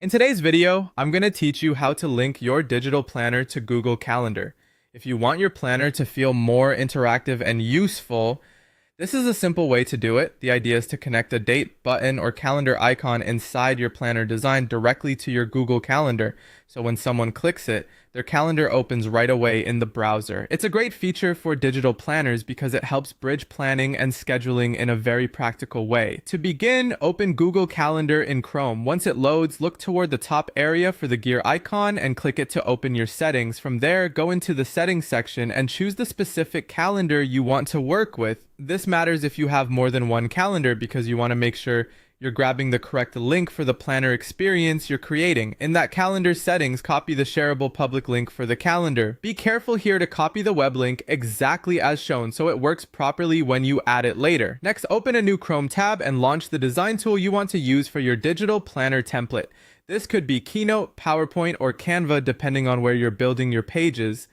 In today's video, I'm going to teach you how to link your digital planner to Google Calendar. If you want your planner to feel more interactive and useful, this is a simple way to do it. The idea is to connect a date, button, or calendar icon inside your planner design directly to your Google Calendar. So when someone clicks it, their calendar opens right away in the browser. It's a great feature for digital planners because it helps bridge planning and scheduling in a very practical way. To begin, open Google Calendar in Chrome. Once it loads, look toward the top area for the gear icon and click it to open your settings. From there, go into the settings section and choose the specific calendar you want to work with. This matters if you have more than one calendar because you want to make sure you're grabbing the correct link for the planner experience you're creating. In that calendar settings, copy the shareable public link for the calendar. Be careful here to copy the web link exactly as shown so it works properly when you add it later. Next, open a new Chrome tab and launch the design tool you want to use for your digital planner template. This could be Keynote, PowerPoint, or Canva depending on where you're building your pages.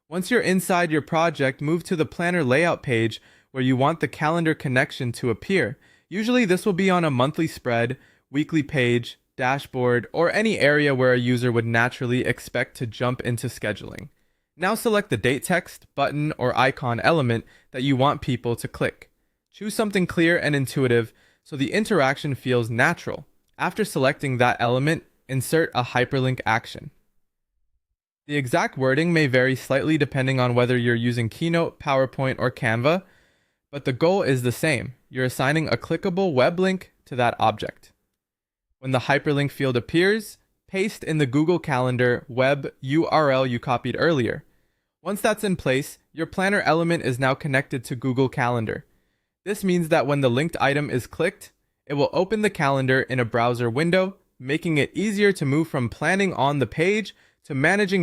Once you're inside your project, move to the planner layout page where you want the calendar connection to appear. Usually this will be on a monthly spread, weekly page, dashboard, or any area where a user would naturally expect to jump into scheduling. Now select the date text, button, or icon element that you want people to click. Choose something clear and intuitive so the interaction feels natural. After selecting that element, insert a hyperlink action. The exact wording may vary slightly depending on whether you're using Keynote, PowerPoint, or Canva, but the goal is the same. You're assigning a clickable web link to that object. When the hyperlink field appears, paste in the Google Calendar web URL you copied earlier. Once that's in place, your planner element is now connected to Google Calendar. This means that when the linked item is clicked, it will open the calendar in a browser window, making it easier to move from planning on the page to managing